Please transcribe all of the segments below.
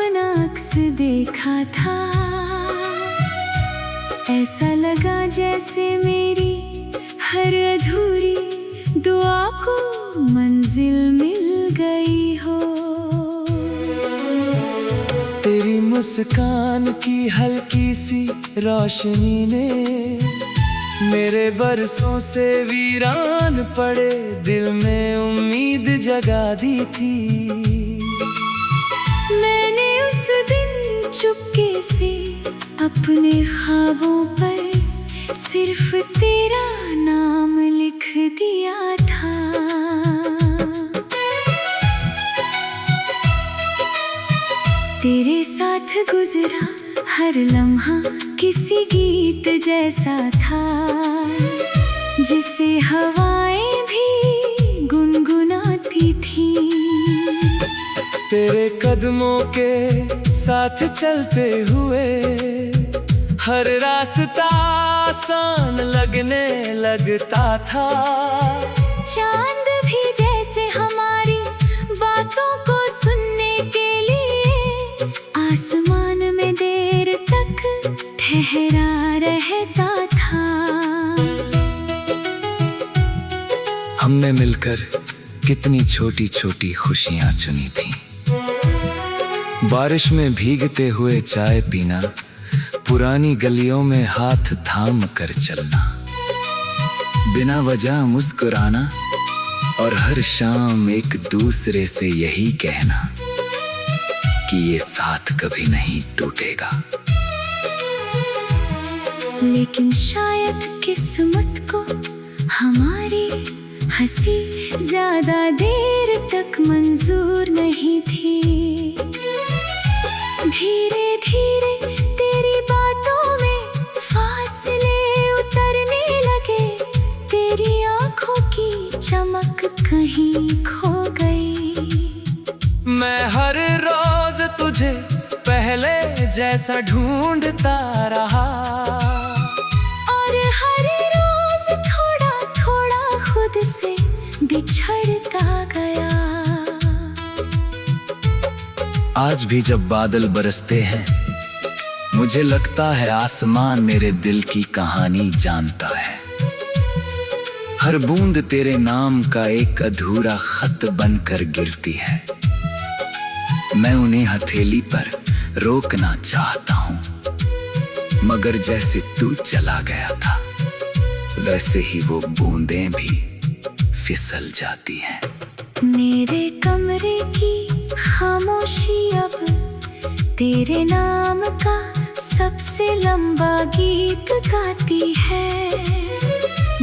अपना अक्स देखा था। ऐसा लगा जैसे मेरी हर अधूरी दुआ को मंजिल मिल गई हो। तेरी मुस्कान की हल्की सी रोशनी ने मेरे बरसों से वीरान पड़े दिल में उम्मीद जगा दी थी। मैंने उस दिन चुपके से अपने ख्वाबों पर सिर्फ तेरा नाम लिख दिया था। तेरे साथ गुजरा हर लम्हा किसी गीत जैसा था, जिसे हवाएं भी गुनगुनाती थी। तेरे कदमों के साथ चलते हुए हर रास्ता आसान लगने लगता था। चांद भी जैसे हमारी बातों को सुनने के लिए आसमान में देर तक ठहरा रहता था। हमने मिलकर कितनी छोटी छोटी खुशियां चुनी थी। बारिश में भीगते हुए चाय पीना, पुरानी गलियों में हाथ थाम कर चलना, बिना वजह मुस्कुराना और हर शाम एक दूसरे से यही कहना कि ये साथ कभी नहीं टूटेगा। लेकिन शायद किस्मत को हमारी हंसी ज्यादा देर तक मंजूर नहीं थी। धीरे धीरे तेरी बातों में फासले उतरने लगे, तेरी आंखों की चमक कहीं खो गई। मैं हर रोज तुझे पहले जैसा ढूंढता रहा, और हर रोज थोड़ा थोड़ा खुद से बिछड़ता गया। आज भी जब बादल बरसते हैं, मुझे लगता है आसमान मेरे दिल की कहानी जानता है। हर बूंद तेरे नाम का एक अधूरा खत बनकर गिरती है। मैं उन्हें हथेली पर रोकना चाहता हूँ, मगर जैसे तू चला गया था वैसे ही वो बूंदें भी फिसल जाती हैं। मेरे कमरे की खामोशी अब तेरे नाम का सबसे लंबा गीत गाती है।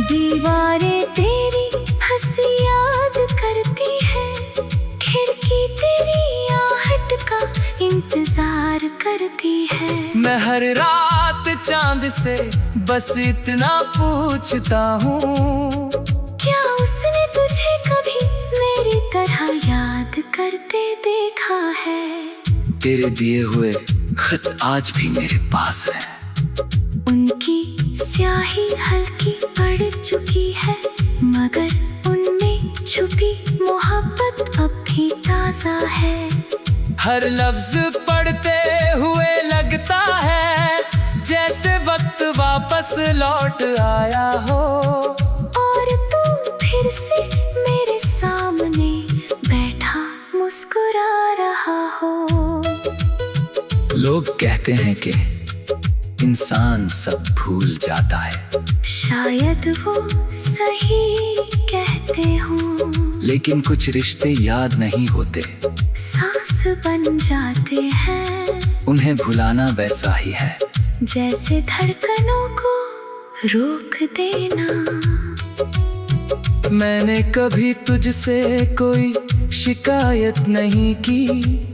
दीवारें तेरी हंसी याद करती है, खिड़की तेरी आहट का इंतजार करती है। मैं हर रात चांद से बस इतना पूछता हूँ, क्या उसने तुझे कभी मेरी तरह याद करते देखा है? तेरे दिए हुए खत आज भी मेरे पास है। उनकी स्याही हल्की पड़ चुकी है, मगर उनमें छुपी मोहब्बत अब भी ताजा है। हर लफ्ज पढ़ते हुए लगता है जैसे वक्त वापस लौट आया हो, और तू फिर से मेरे सामने बैठा मुस्कुरा रहा हो। लोग कहते हैं कि इंसान सब भूल जाता है, शायद वो सही कहते हों, लेकिन कुछ रिश्ते याद नहीं होते, सांस बन जाते हैं। उन्हें भुलाना वैसा ही है जैसे धड़कनों को रोक देना। मैंने कभी तुझसे कोई शिकायत नहीं की,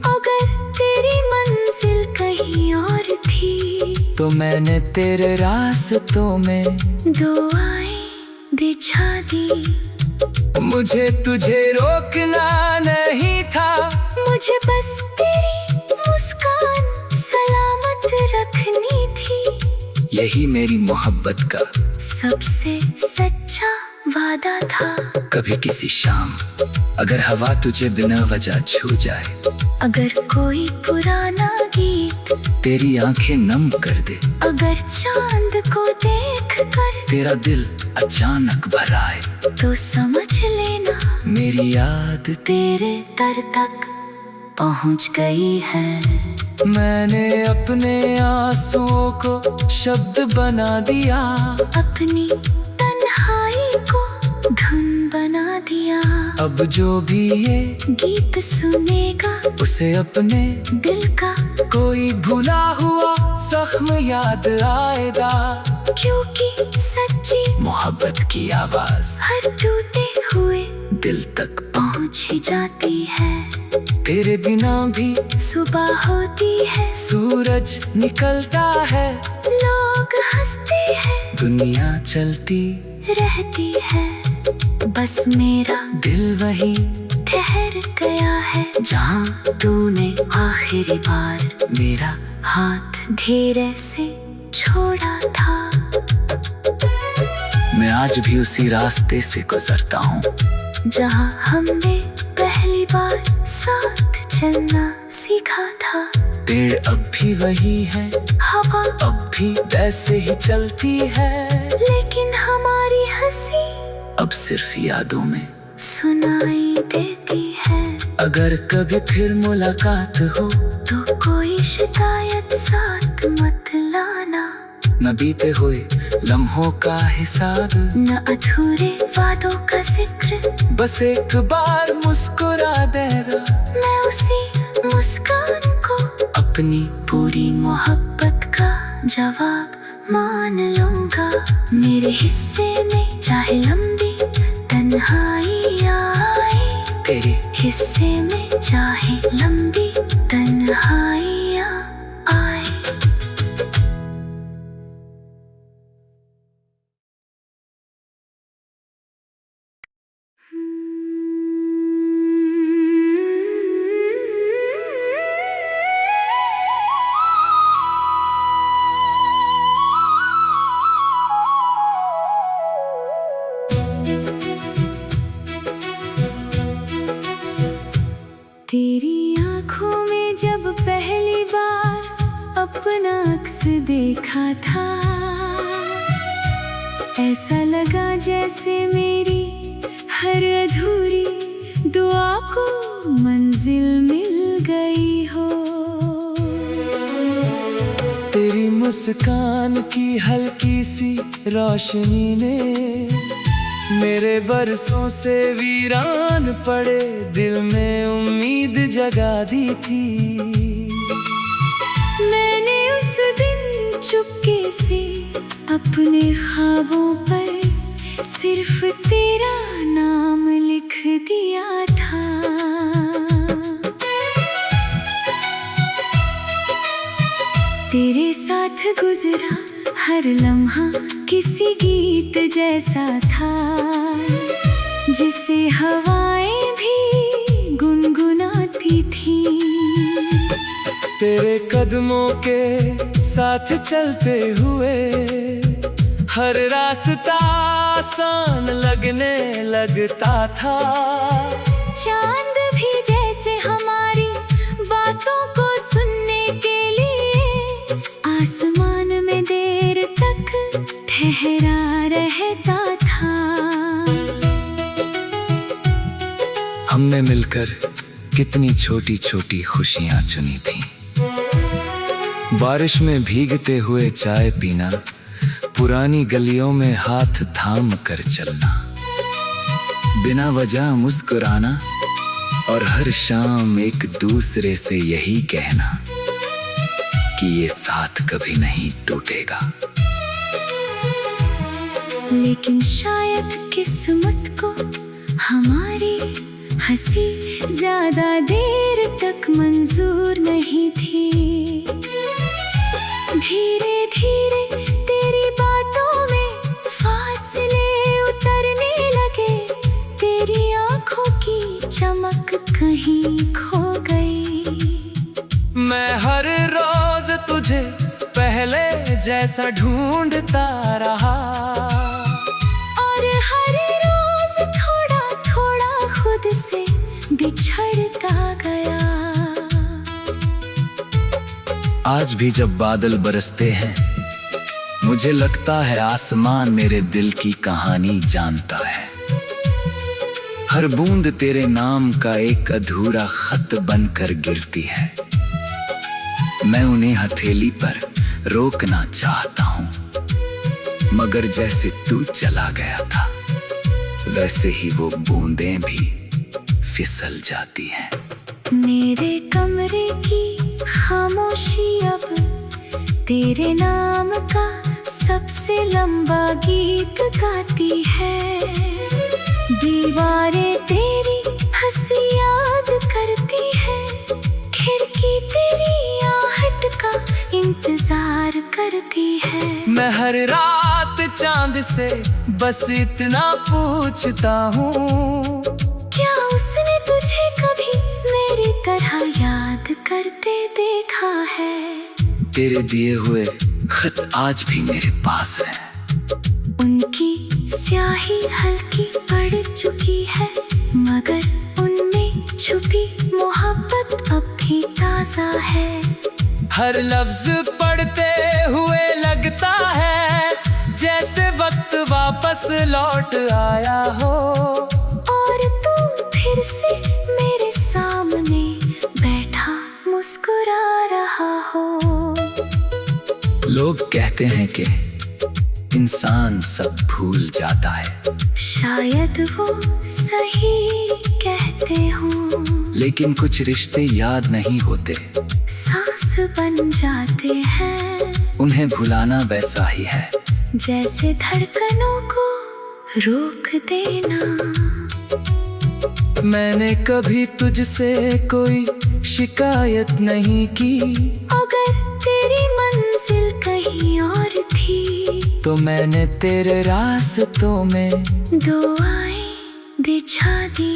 अगर तेरी मंजिल कहीं और थी तो मैंने तेरे रास्तों में दुआएं बिछा दी। मुझे तुझे रोकना नहीं था, मुझे बस तेरी मुस्कान सलामत रखनी थी। यही मेरी मोहब्बत का सबसे सच्चा वादा था। कभी किसी शाम अगर हवा तुझे बिना वजह छू जाए, अगर कोई पुराना गीत तेरी आंखें नम कर दे, अगर चांद को देख कर तेरा दिल अचानक भर आए, तो समझ लेना मेरी याद तेरे दर तक पहुंच गई है। मैंने अपने आंसुओं को शब्द बना दिया, अपनी तन्हाई को धुन बना दिया। अब जो भी ये गीत सुनेगा उसे अपने दिल का कोई भुला हुआ जख्म याद आएगा, क्योंकि सच्ची मोहब्बत की आवाज हर टूटे हुए दिल तक पहुंच ही जाती है। तेरे बिना भी सुबह होती है, सूरज निकलता है, लोग हंसते हैं, दुनिया चलती रहती है। बस मेरा दिल वही ठहर गया है जहाँ तूने आखिरी बार मेरा हाथ धीरे से छोड़ा था। मैं आज भी उसी रास्ते से गुजरता हूँ जहाँ हमने पहली बार साथ चलना सीखा था। पेड़ अब भी वही है, हवा अब भी वैसे ही चलती है, लेकिन हमारी हंसी अब सिर्फ यादों में सुनाई देती है। अगर कभी फिर मुलाकात हो तो कोई शिकायत साथ मत लाना, न बीते हुए लम्हों का हिसाब, न अधूरे वादों का जिक्र, बस एक बार मुस्कुरा देना। मैं उसी मुस्कान को अपनी पूरी मोहब्बत का जवाब मान लूंगा। मेरे हिस्से में चाहे लंबी तन्हाई आए, तेरे हिस्से में चाहे लंबी तन्हाई आए। तेरी आँखों में जब पहली बार अपना अक्स देखा था, ऐसा लगा जैसे मेरी हर अधूरी दुआ को मंजिल मिल गई हो। तेरी मुस्कान की हल्की सी रोशनी ने मेरे बरसों से वीरान पड़े दिल में उम्मीद जगा दी थी। मैंने उस दिन चुपके से अपने ख्वाबों पर सिर्फ तेरा नाम लिख दिया था। तेरे साथ गुजरा हर लम्हा किसी गीत जैसा था, जिसे हवाएं भी गुनगुनाती थी। तेरे कदमों के साथ चलते हुए हर रास्ता आसान लगने लगता था। चांद भी जैसे हमारी बातों को सुनने के लिए आसमान में देर तक ठहरा रहता था। हमने मिलकर कितनी छोटी छोटी खुशियां चुनी थी। बारिश में भीगते हुए चाय पीना, पुरानी गलियों में हाथ थाम कर चलना, बिना वजह मुस्कुराना और हर शाम एक दूसरे से यही कहना कि ये साथ कभी नहीं टूटेगा। लेकिन शायद किस्मत को हमारी हंसी ज्यादा देर तक मंजूर नहीं थी। धीरे धीरे तेरी बातों में फासले उतरने लगे, तेरी आंखों की चमक कहीं खो गई। मैं हर रोज तुझे पहले जैसा ढूंढता रहा और हर आज भी जब बादल बरसते हैं, मुझे लगता है आसमान मेरे दिल की कहानी जानता है। हर बूंद तेरे नाम का एक अधूरा खत बनकर गिरती है। मैं उन्हें हथेली पर रोकना चाहता हूँ, मगर जैसे तू चला गया था, वैसे ही वो बूंदें भी फिसल जाती हैं। मेरे कमरे की खामोशी अब तेरे नाम का सबसे लंबा गीत गाती है। दीवारें तेरी हंसी याद करती है, खिड़की तेरी आहट का इंतजार करती है। मैं हर रात चांद से बस इतना पूछता हूँ, क्या उसने तुझे कभी मेरी तरह याद करते देखा है? तेरे दिए हुए खत आज भी मेरे पास है। उनकी स्याही हल्की पड़ चुकी है, मगर उनमें छुपी मोहब्बत अब भी ताजा है। हर लफ्ज पढ़ते हुए लगता है जैसे वक्त वापस लौट आया हो, और तू फिर से मेरे सामने बैठा मुस्कुरा रहा हो। लोग कहते हैं कि इंसान सब भूल जाता है, शायद वो सही कहते हो, लेकिन कुछ रिश्ते याद नहीं होते, सांस बन जाते हैं। उन्हें भुलाना वैसा ही है जैसे धड़कनों को रोक देना। मैंने कभी तुझसे कोई शिकायत नहीं की, अगर तेरी मंजिल कहीं और थी, तो मैंने तेरे रास्तों में दुआएं बिछा दी।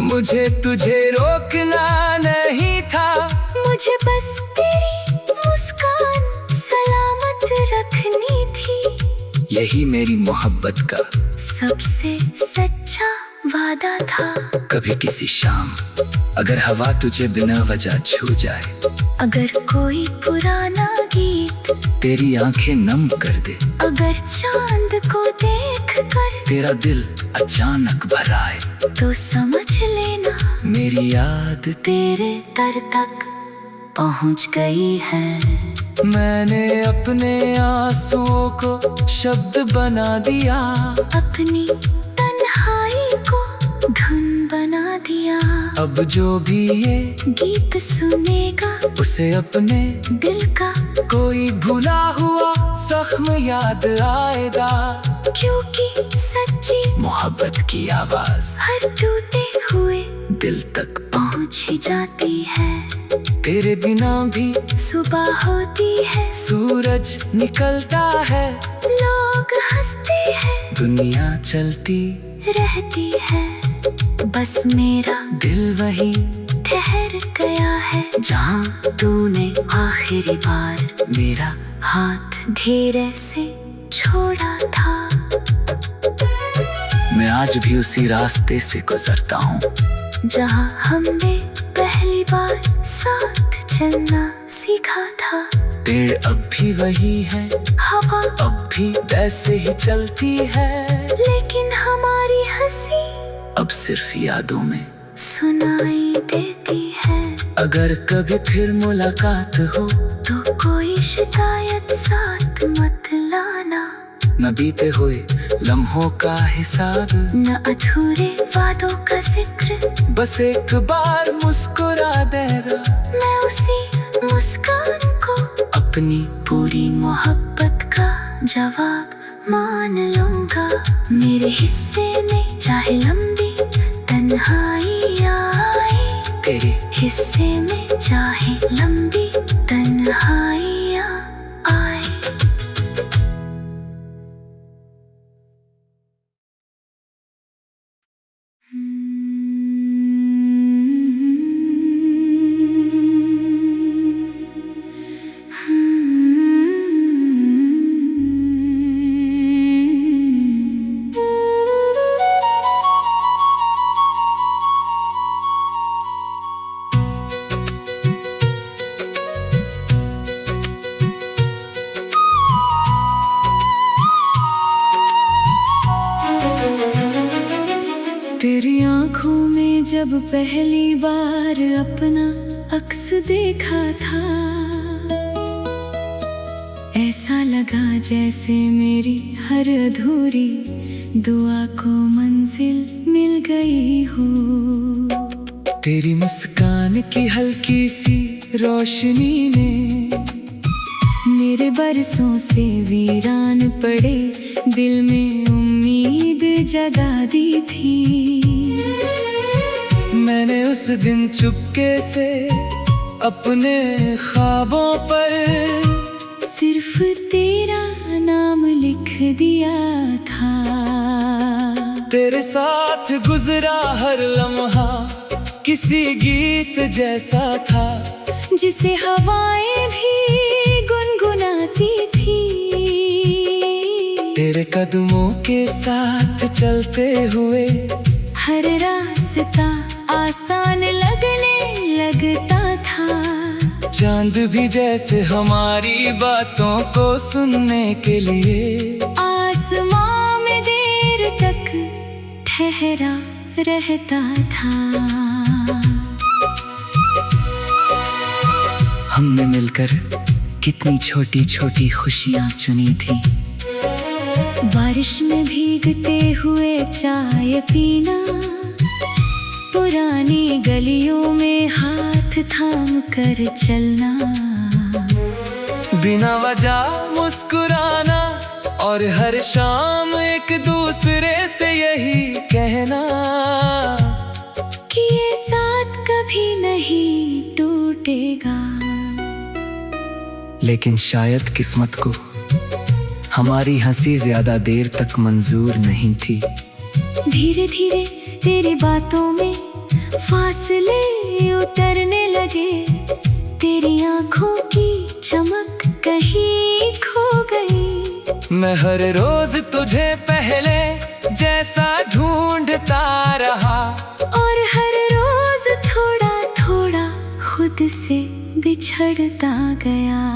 मुझे तुझे रोकना नहीं था, मुझे बस तेरी मुस्कान सलामत रखनी थी। यही मेरी मोहब्बत का सबसे सच्चा वादा था। कभी किसी शाम अगर हवा तुझे बिना वजह छू जाए, अगर कोई पुराना गीत तेरी आंखें नम कर दे, अगर चांद को देख कर तेरा दिल अचानक भर आए, तो समझ लेना मेरी याद तेरे दर तक पहुंच गई है। मैंने अपने आंसुओं को शब्द बना दिया, अपनी तन्हाई को धुन बना दिया। अब जो भी ये गीत सुनेगा, उसे अपने दिल का कोई भुला हुआ जख्म याद आएगा, क्योंकि सच्ची मोहब्बत की आवाज हर टूटे हुए दिल तक पहुंच ही जाती है। तेरे बिना भी सुबह होती है, सूरज निकलता है, लोग हंसते हैं, दुनिया चलती रहती है। बस मेरा दिल वही ठहर गया है, जहाँ तूने आखिरी बार मेरा हाथ धीरे से छोड़ा था। मैं आज भी उसी रास्ते से गुजरता हूँ, जहाँ हमने पहली बार साथ चलना सीखा था। पेड़ अब भी वही है, हवा अब भी वैसे ही चलती है, लेकिन हमारी हंसी अब सिर्फ यादों में सुनाई देती है। अगर कभी फिर मुलाकात हो, तो कोई शिकायत साथ मत लाना, न बीते हुए लम्हों का हिसाब, न अधूरे वादों का जिक्र, बस एक बार मुस्कुरा देना। मैं उसी मुस्कान को अपनी पूरी मोहब्बत का जवाब मान लूंगा। मेरे हिस्से में चाहे लंबी तन्हाई आए, तेरे हिस्से में चाहे लंबी तन्हाई आए। तेरी आंखों में जब पहली बार अपना अक्स देखा था, ऐसा लगा जैसे मेरी हर अधूरी दुआ को मंजिल मिल गई हो। तेरी मुस्कान की हल्की सी रोशनी ने मेरे बरसों से वीरान पड़े दिल में उम्मीद जगा दी थी। मैंने उस दिन चुपके से अपने ख्वाबों पर सिर्फ तेरा नाम लिख दिया था। तेरे साथ गुजरा हर लम्हा किसी गीत जैसा था, जिसे हवाएं भी गुनगुनाती थी। तेरे कदमों के साथ चलते हुए हर रास्ता आसान लगने लगता था। चांद भी जैसे हमारी बातों को सुनने के लिए आसमां में देर तक ठहरा रहता था। हमने मिलकर कितनी छोटी छोटी खुशियां चुनी थी। बारिश में भीगते हुए चाय पीना, पुरानी गलियों में हाथ थाम कर चलना, बिना वजह मुस्कुराना और हर शाम एक दूसरे से यही कहना कि ये साथ कभी नहीं टूटेगा। लेकिन शायद किस्मत को हमारी हंसी ज्यादा देर तक मंजूर नहीं थी। धीरे धीरे तेरी बातों में फासले उतरने लगे। तेरी आंखों की चमक कहीं खो गई। मैं हर रोज तुझे पहले जैसा ढूंढता रहा, और हर रोज थोड़ा थोड़ा खुद से बिछड़ता गया।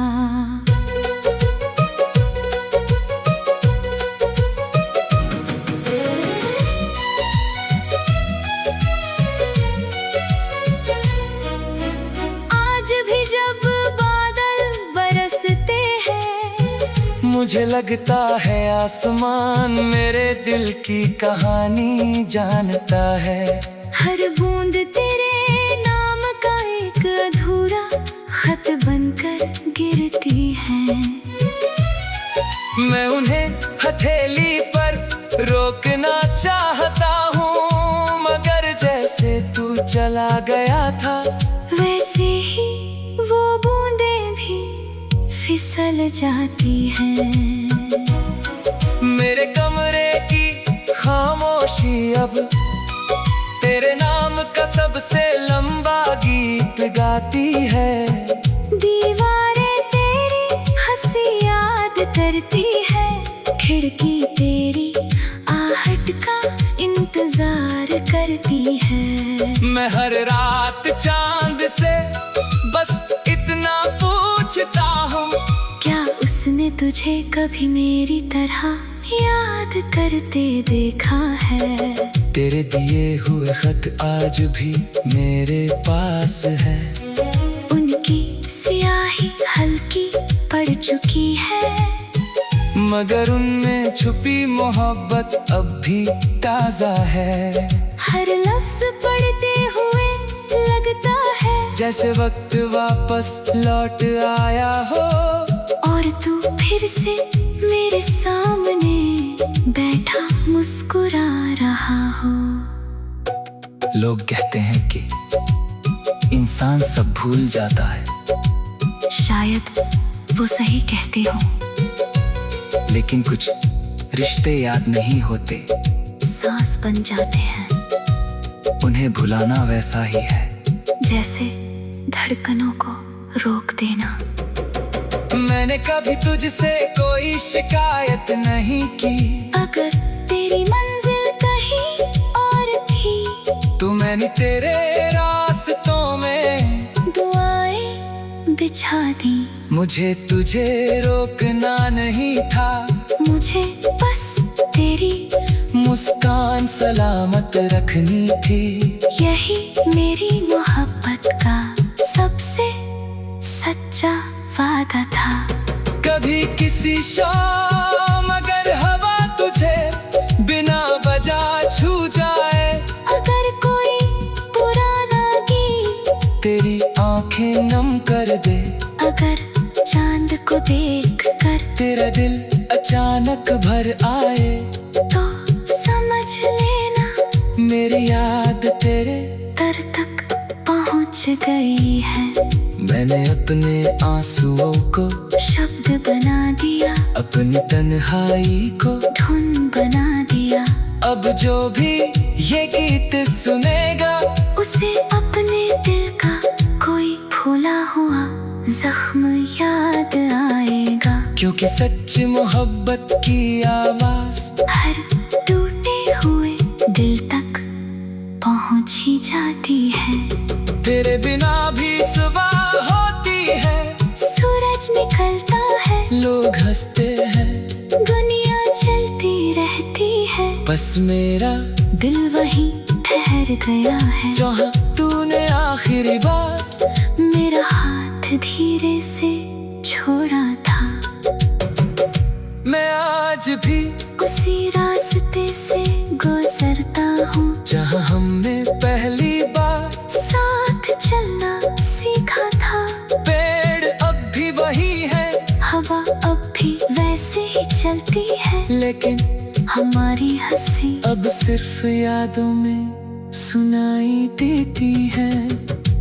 मुझे लगता है आसमान मेरे दिल की कहानी जानता है। हर बूंद तेरे नाम का एक अधूरा खत बनकर गिरती है। मैं उन्हें हथेली पर रोकना चाहता हूँ, मगर जैसे तू चला गया था वैसे ही वो बूंदें भी फिसल जाती हैं। मेरे कमरे की खामोशी अब तेरे नाम का सबसे लंबा गीत गाती है। दीवारें तेरी हंसी याद करती है, खिड़की तेरी आहट का इंतजार करती है। मैं हर रात चांद से बस इतना पूछता हूँ, क्या उसने तुझे कभी मेरी तरह याद करते देखा है? तेरे दिए हुए खत आज भी मेरे पास है। उनकी स्याही हल्की पड़ चुकी है, मगर उनमें छुपी मोहब्बत अब भी ताजा है। हर लफ्ज पढ़ते हुए लगता है जैसे वक्त वापस लौट आया हो, और तू फिर से मेरे सामने बैठा मुस्कुरा रहा हो। लोग कहते हैं कि इंसान सब भूल जाता है। शायद वो सही कहते हो, लेकिन कुछ रिश्ते याद नहीं होते, सांस बन जाते हैं। उन्हें भुलाना वैसा ही है जैसे धड़कनों को रोक देना। मैंने कभी तुझसे कोई शिकायत नहीं की, अगर तेरी मंजिल कहीं और थी तो मैंने तेरे रास्तों में दुआएं बिछा दी। मुझे तुझे रोकना नहीं था, मुझे बस तेरी मुस्कान सलामत रखनी थी। यही मेरी मोहब्बत का सबसे सच्चा वादा था। कभी किसी शाम अगर हवा तुझे बिना वजह छू जाए, अगर कोई पुराना गीत तेरी आंखें नम कर दे, अगर चांद को देख कर तेरा दिल अचानक भर आए, तो समझ लेना मेरी याद तेरे दर तक पहुंच गई है। मैंने अपने आंसुओं को शब्द बना दिया, अपनी तन्हाई को धुन बना दिया। अब जो भी ये गीत सुनेगा, उसे अपने दिल का कोई भूला हुआ जख्म याद आएगा। क्योंकि सच्ची मोहब्बत की आवाज हर टूटे हुए दिल तक पहुंच ही जाती है। तेरे बिना भी सुबह होती है, सूरज निकलता है, लोग हंसते हैं, दुनिया चलती रहती है, बस मेरा दिल वहीं ठहर गया है जहाँ तूने आखिरी बार मेरा हाथ धीरे से छोड़ा था। मैं आज भी उसी रास्ते से गुजरता हूँ जहाँ हमने पहली बार साथ चलना सीखा था। पेड़ अब भी वही है, हवा अब भी वैसे ही चलती है, लेकिन हमारी हंसी अब सिर्फ यादों में सुनाई देती है।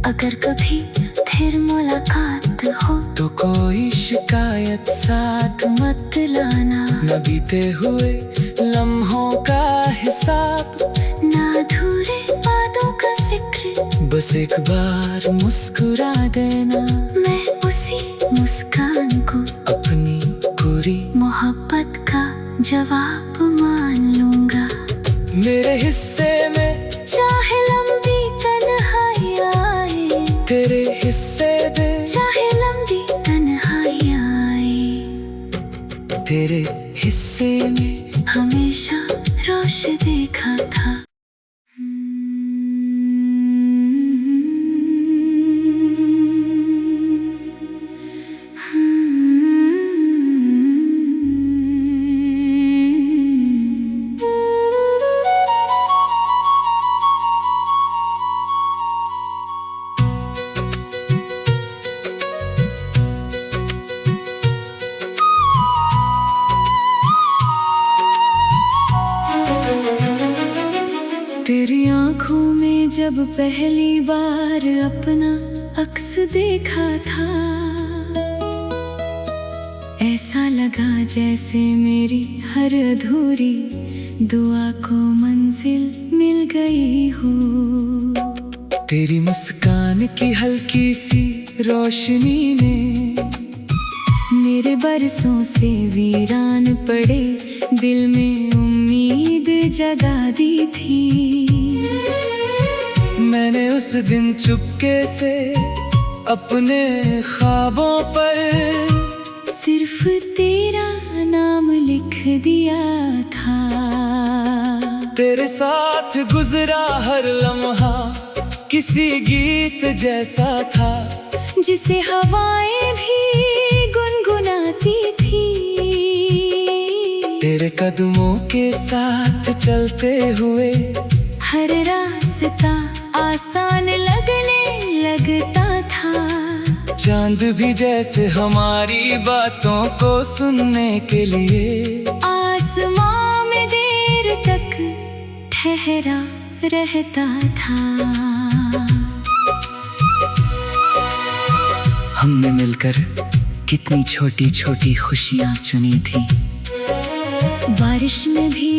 अगर कभी फिर मुलाकात हो तो कोई शिकायत साथ मत लाना, न बीते हुए लम्हों का हिसाब, ना अधूरे वादों का जिक्र, बस एक बार मुस्कुरा देना। मैं उसी मुस्कान को अपनी पूरी मोहब्बत का जवाब मान लूंगा। मेरे हिस्से में चाहे लंबी तन्हाई आए, तेरे हिस्से दे, चाहे लंबी तन्हाई आए, तेरे हिस्से में हमेशा रोश देखा था। तेरी आँखों में जब पहली बार अपना अक्स देखा था, ऐसा लगा जैसे मेरी हर अधूरी दुआ को मंजिल मिल गई हो। तेरी मुस्कान की हल्की सी रोशनी ने मेरे बरसों से वीरान पड़े दिल में उम्मीद जगा दी थी। मैंने उस दिन चुपके से अपने ख्वाबों पर सिर्फ तेरा नाम लिख दिया था। तेरे साथ गुजरा हर लम्हा किसी गीत जैसा था, जिसे हवाएं भी गुनगुनाती थी। तेरे कदमों के साथ चलते हुए हर रास्ता आसान लगने लगता था। चांद भी जैसे हमारी बातों को सुनने के लिए आसमां में देर तक ठहरा रहता था। हमने मिलकर कितनी छोटी छोटी खुशियाँ चुनी थी। बारिश में भी